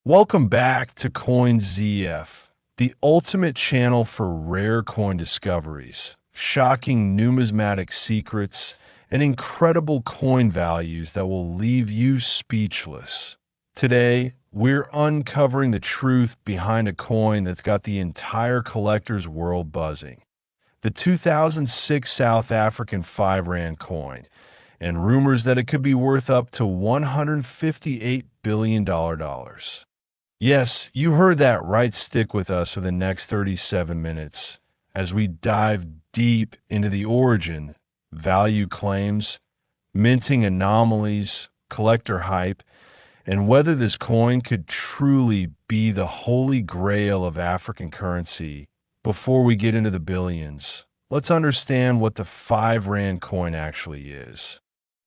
Welcome back to CoinZF, the ultimate channel for rare coin discoveries, shocking numismatic secrets, and incredible coin values that will leave you speechless. Today, we're uncovering the truth behind a coin that's got the entire collector's world buzzing. The 2006 South African 5 Rand coin, and rumors that it could be worth up to $158 billion. Yes, you heard that right. Stick with us for the next 37 minutes as we dive deep into the origin, value claims, minting anomalies, collector hype, and whether this coin could truly be the holy grail of African currency. Before we get into the billions, let's understand what the 5 Rand coin actually is.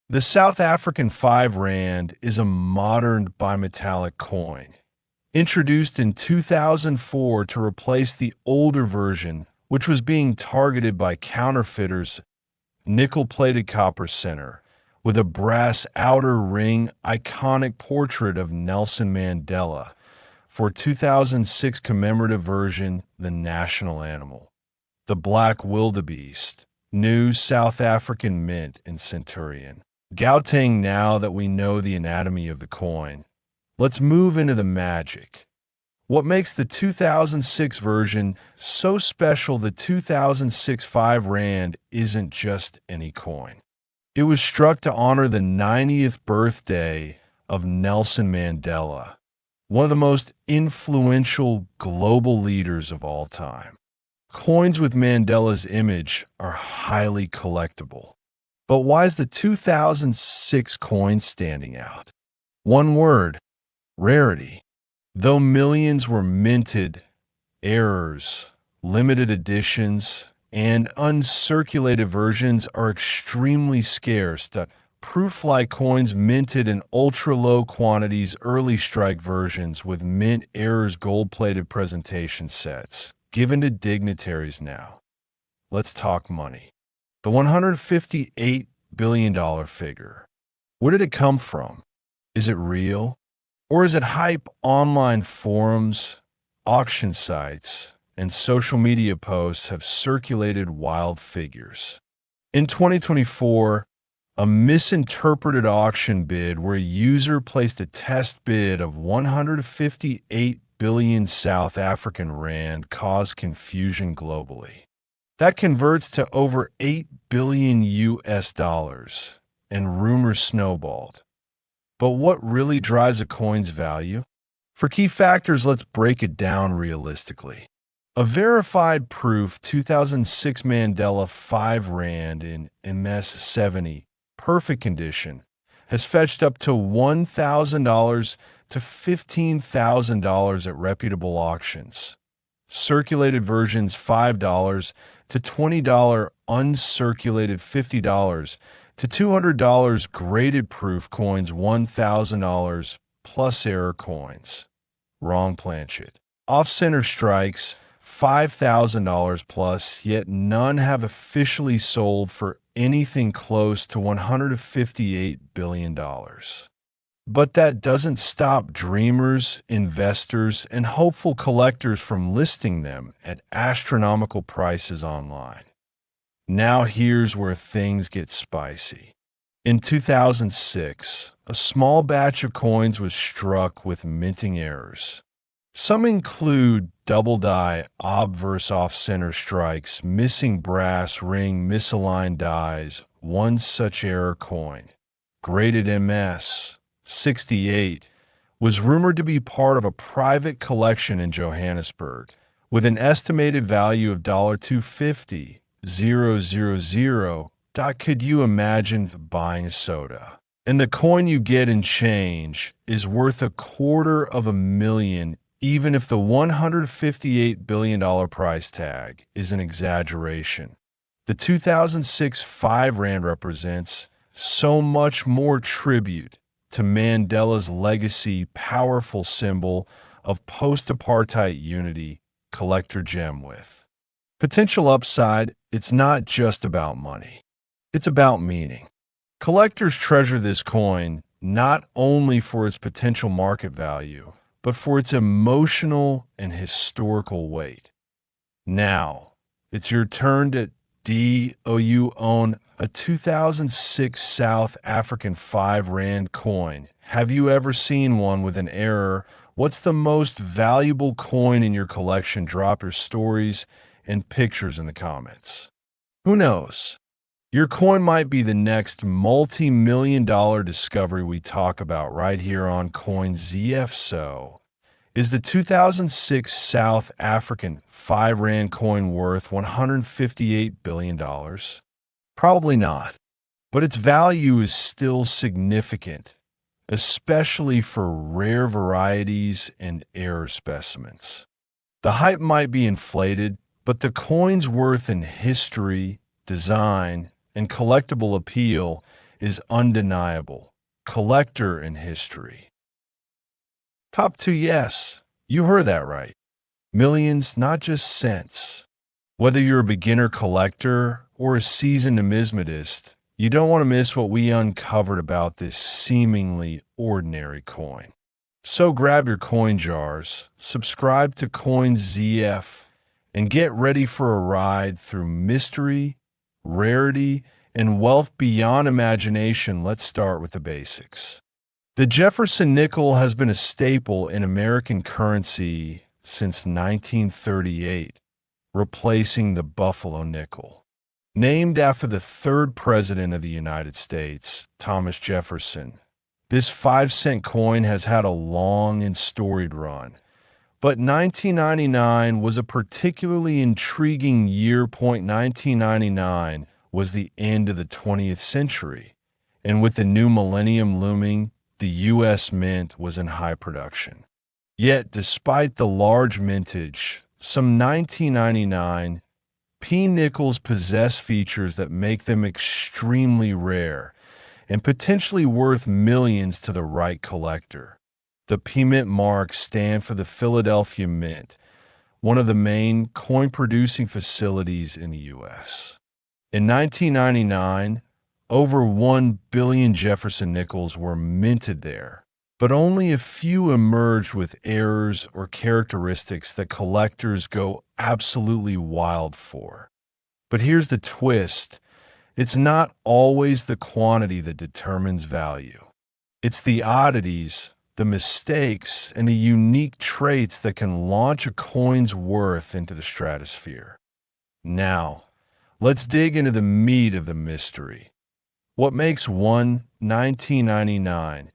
The South African 5 Rand is a modern bimetallic coin introduced in 2004 to replace the older version, which was being targeted by counterfeiters. Nickel-plated copper center with a brass outer ring, iconic portrait of Nelson Mandela. For 2006 commemorative version, the national animal. The black wildebeest, new South African mint in Centurion. Gauteng. Now that we know the anatomy of the coin, let's move into the magic. What makes the 2006 version so special? The 2006 5 Rand isn't just any coin. It was struck to honor the 90th birthday of Nelson Mandela, one of the most influential global leaders of all time. Coins with Mandela's image are highly collectible. But why is the 2006 coin standing out? One word: rarity. Though millions were minted, errors, limited editions, and uncirculated versions are extremely scarce. The proof-like coins minted in ultra-low quantities, early strike versions with mint errors, gold-plated presentation sets, given to dignitaries now. Let's talk money. The $158 billion figure. Where did it come from? Is it real? Or is it hype? Online forums, auction sites, and social media posts have circulated wild figures. In 2024, a misinterpreted auction bid where a user placed a test bid of 158 billion South African Rand caused confusion globally. That converts to over 8 billion US dollars, and rumors snowballed. But what really drives a coin's value? For key factors, let's break it down realistically. A verified proof 2006 Mandela 5 Rand in MS70, perfect condition, has fetched up to $1,000 to $15,000 at reputable auctions. Circulated versions $5 to $20, uncirculated $50 to $200, graded proof coins $1,000 plus error coins. Wrong planchet. Off-center strikes $5,000 plus, yet none have officially sold for anything close to $158 billion. But that doesn't stop dreamers, investors, and hopeful collectors from listing them at astronomical prices online. Now here's where things get spicy. In 2006, a small batch of coins was struck with minting errors. Some include double die, obverse off-center strikes, missing brass ring, misaligned dies. One such error coin, graded MS 68, was rumored to be part of a private collection in Johannesburg with an estimated value of $250,000. Could you imagine buying a soda? And the coin you get in change is worth $250,000, even if the $158 billion price tag is an exaggeration. The 2006 5 Rand represents so much more tribute to Mandela's legacy, powerful symbol of post-apartheid unity, collector gem with potential upside. It's not just about money. It's about meaning. Collectors treasure this coin not only for its potential market value, but for its emotional and historical weight. Now, it's your turn to you own a 2006 South African 5 Rand coin. Have you ever seen one with an error? What's the most valuable coin in your collection? Drop your stories and pictures in the comments. Who knows? Your coin might be the next multi-million-dollar discovery we talk about right here on CoinZF. So, is the 2006 South African 5 Rand coin worth $158 billion? Probably not, but its value is still significant, especially for rare varieties and error specimens. The hype might be inflated, but the coin's worth in history, design, and collectible appeal is undeniable. Collector in history. Top 2, yes, you heard that right. Millions, not just cents. Whether you're a beginner collector or a seasoned numismatist, you don't want to miss what we uncovered about this seemingly ordinary coin. So grab your coin jars, subscribe to CoinZF, and get ready for a ride through mystery, rarity, and wealth beyond imagination. Let's start with the basics. The Jefferson Nickel has been a staple in American currency since 1938, replacing the Buffalo nickel. Named after the third president of the United States, Thomas Jefferson, this 5-cent coin has had a long and storied run. But 1999 was a particularly intriguing year. 1999 was the end of the 20th century, and with the new millennium looming, the U.S. Mint was in high production. Yet, despite the large mintage, some 1999 P nickels possess features that make them extremely rare and potentially worth millions to the right collector. The P Mint marks stand for the Philadelphia Mint, one of the main coin-producing facilities in the U.S. In 1999, over 1 billion Jefferson nickels were minted there, but only a few emerged with errors or characteristics that collectors go absolutely wild for. But here's the twist. It's not always the quantity that determines value. It's the oddities, the mistakes, and the unique traits that can launch a coin's worth into the stratosphere. Now, let's dig into the meat of the mystery. What makes one 1999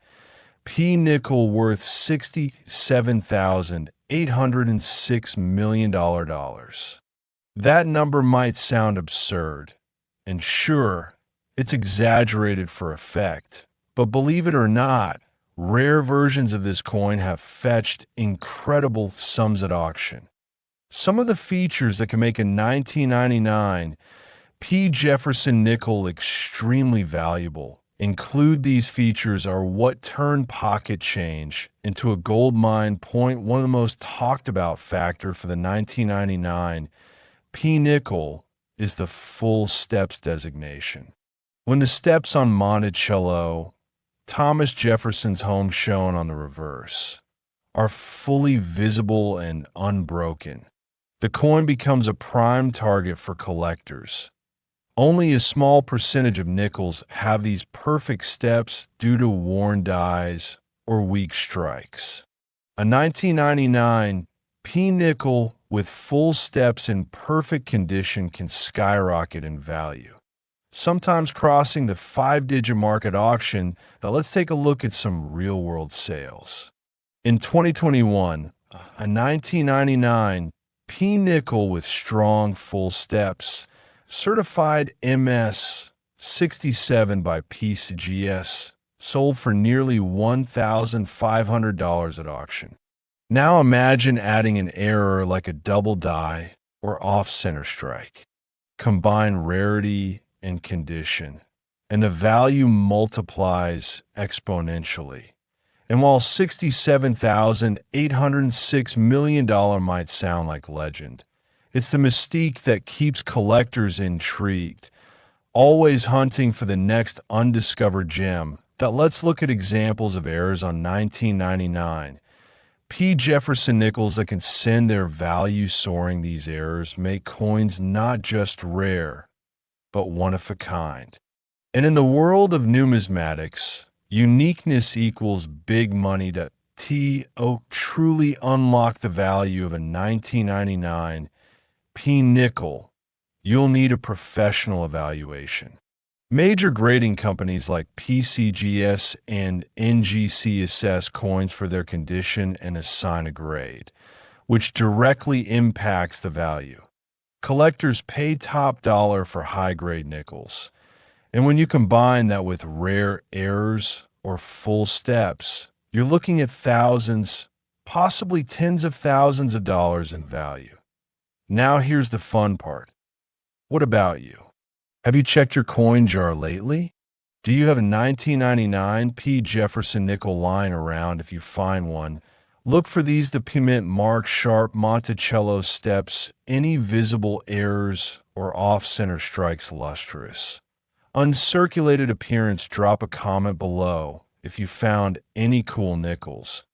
P nickel worth $67,806 million? That number might sound absurd, and sure, it's exaggerated for effect, but believe it or not, rare versions of this coin have fetched incredible sums at auction. Some of the features that can make a 1999 P Jefferson Nickel extremely valuable include these features are what turned pocket change into a gold mine. One of the most talked about factor for the 1999 P nickel is the full steps designation. When the steps on Monticello, Thomas Jefferson's home shown on the reverse, are fully visible and unbroken, the coin becomes a prime target for collectors. Only a small percentage of nickels have these perfect steps due to worn dies or weak strikes. A 1999 P nickel with full steps in perfect condition can skyrocket in value, sometimes crossing the 5-digit mark at auction. Now let's take a look at some real-world sales. In 2021, a 1999 P nickel with strong full steps, certified MS 67 by PCGS, sold for nearly $1,500 at auction. Now imagine adding an error like a double die or off-center strike. Combine rarity and condition, and the value multiplies exponentially. And while $67,806 million might sound like legend, it's the mystique that keeps collectors intrigued, always hunting for the next undiscovered gem. Let's look at examples of errors on 1999 Jefferson Nickels that can send their value soaring. These errors make coins not just rare, but one of a kind. And in the world of numismatics, uniqueness equals big money. To truly unlock the value of a 1999 P nickel, you'll need a professional evaluation. Major grading companies like PCGS and NGC assess coins for their condition and assign a grade, which directly impacts the value. Collectors pay top dollar for high-grade nickels. And when you combine that with rare errors or full steps, you're looking at thousands, possibly tens of thousands of dollars in value. Now here's the fun part. What about you? Have you checked your coin jar lately? Do you have a 1999 P Jefferson Nickel lying around? If you find one, look for these: the piment mark, sharp Monticello steps, any visible errors or off-center strikes lustrous. Uncirculated appearance. Drop a comment below if you found any cool nickels.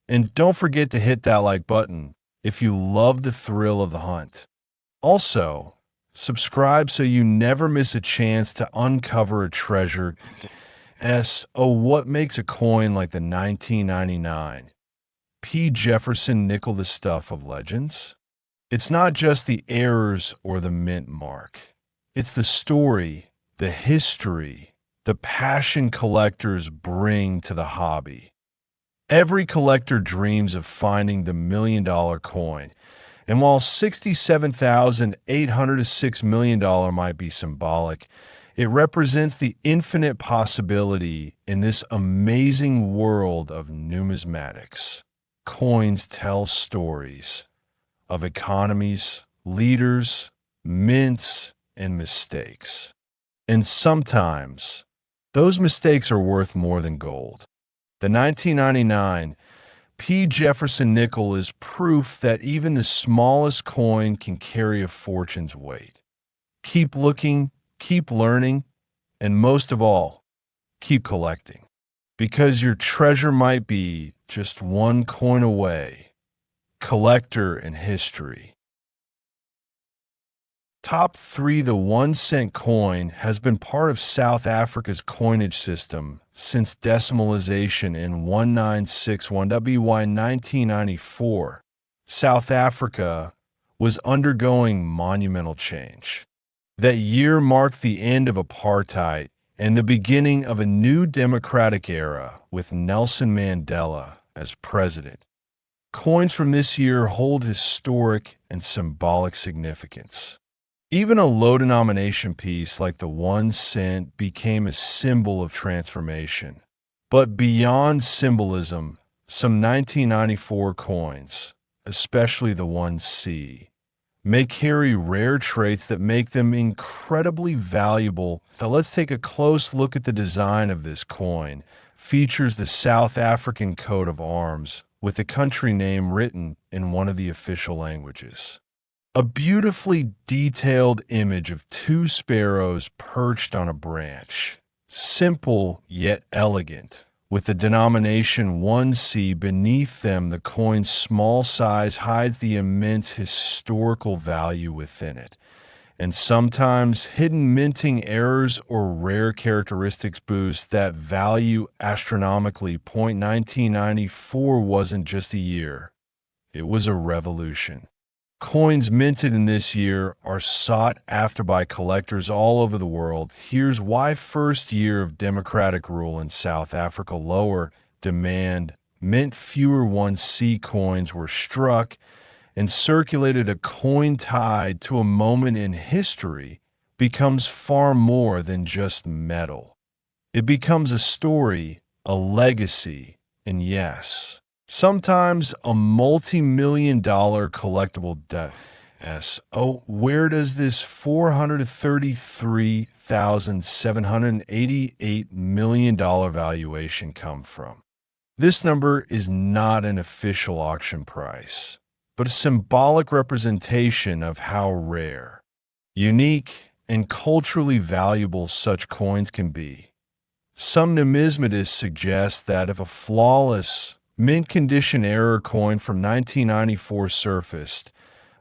And don't forget to hit that like button if you love the thrill of the hunt. Also, subscribe so you never miss a chance to uncover a treasure. What makes a coin like the 1999 P Jefferson Nickel the stuff of legends? It's not just the errors or the mint mark. It's the story, the history, the passion collectors bring to the hobby. Every collector dreams of finding the $1 million coin. And while $67,800 to $6 million might be symbolic, it represents the infinite possibility in this amazing world of numismatics. Coins tell stories of economies, leaders, mints, and mistakes. And sometimes those mistakes are worth more than gold. The 1999 P Jefferson Nickel is proof that even the smallest coin can carry a fortune's weight. Keep looking, keep learning, and most of all, keep collecting. Because your treasure might be just one coin away. Collector in history. Top 3. The 1-cent coin has been part of South Africa's coinage system since decimalization in 1961. WY 1994. South Africa was undergoing monumental change. That year marked the end of apartheid and the beginning of a new democratic era with Nelson Mandela as president. Coins from this year hold historic and symbolic significance. Even a low-denomination piece like the 1 cent became a symbol of transformation. But beyond symbolism, some 1994 coins, especially the 1C, may carry rare traits that make them incredibly valuable. Now let's take a close look at the design of this coin. Features the South African coat of arms with the country name written in one of the official languages. A beautifully detailed image of 2 sparrows perched on a branch. Simple yet elegant, with the denomination 1C beneath them. The coin's small size hides the immense historical value within it. And sometimes hidden minting errors or rare characteristics boost that value astronomically. 1994 wasn't just a year, it was a revolution. Coins minted in this year are sought after by collectors all over the world. Here's why. First year of democratic rule in South Africa. Lower demand meant fewer 1C coins were struck and circulated. A coin tied to a moment in history becomes far more than just metal. It becomes a story, a legacy, and yes, sometimes a multi-million-dollar collectible debt. Where does this $433,788 million valuation come from? This number is not an official auction price, but a symbolic representation of how rare, unique, and culturally valuable such coins can be. Some numismatists suggest that if a flawless, Mint condition error coin from 1994 surfaced,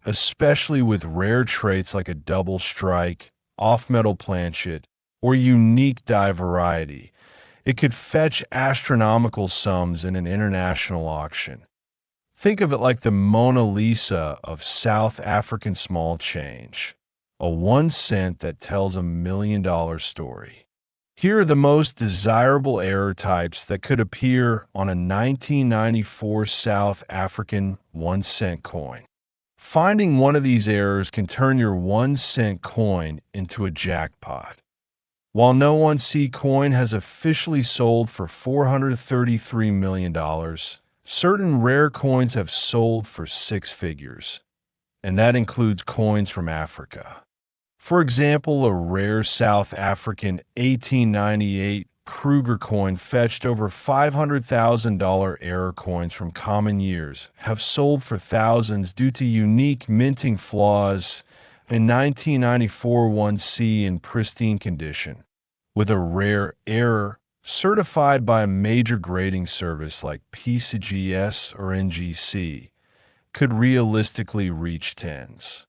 especially with rare traits like a double strike, off-metal planchet, or unique die variety. It could fetch astronomical sums in an international auction. Think of it like the Mona Lisa of South African small change, a 1 cent that tells $1 million story. Here are the most desirable error types that could appear on a 1994 South African 1 cent coin. Finding one of these errors can turn your 1 cent coin into a jackpot. While no 1C coin has officially sold for $433 million, certain rare coins have sold for six figures, and that includes coins from Africa. For example, a rare South African 1898 Kruger coin fetched over $500,000. Error coins from common years have sold for thousands due to unique minting flaws. In 1994 1C in pristine condition, with a rare error certified by a major grading service like PCGS or NGC, could realistically reach tens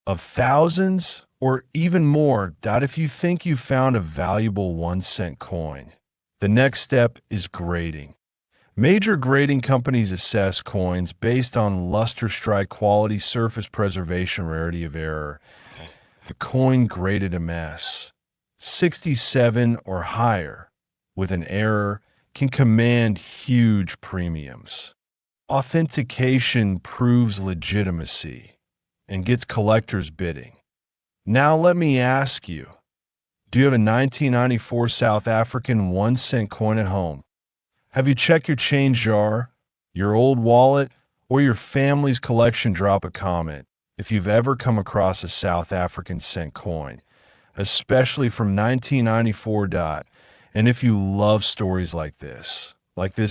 of thousands or even more. If you think you found a valuable 1 cent coin, the next step is grading. Major grading companies assess coins based on luster, strike, quality, surface preservation, rarity of error. A coin graded MS 67 or higher with an error can command huge premiums. Authentication proves legitimacy and gets collectors bidding. Now let me ask you, do you have a 1994 South African 1 cent coin at home? Have you checked your change jar, your old wallet, or your family's collection? Drop a comment if you've ever come across a South African cent coin, especially from 1994. And if you love stories like this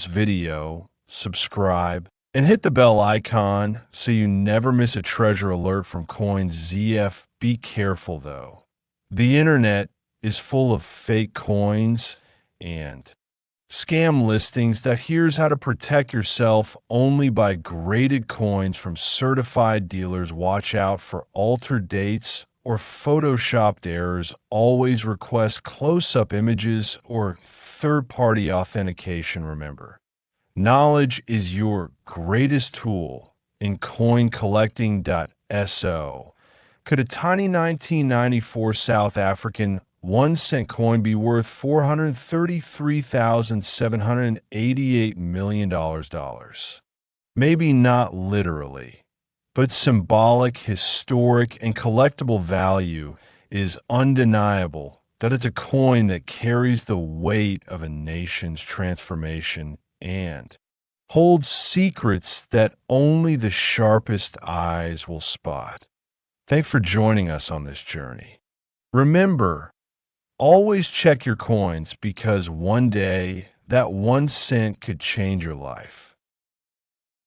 video, subscribe and hit the bell icon so you never miss a treasure alert from Coins ZF. Be careful though. The internet is full of fake coins and scam listings. Here's how to protect yourself only by graded coins from certified dealers. Watch out for altered dates or photoshopped errors. Always request close-up images or third-party authentication. Remember, knowledge is your greatest tool in coin collecting. So, could a tiny 1994 South African 1 cent coin be worth $433,788 million? Maybe not literally, but symbolic, historic, and collectible value is undeniable. That it's a coin that carries the weight of a nation's transformation and holds secrets that only the sharpest eyes will spot. Thanks for joining us on this journey. Remember, always check your coins because one day that 1 cent could change your life.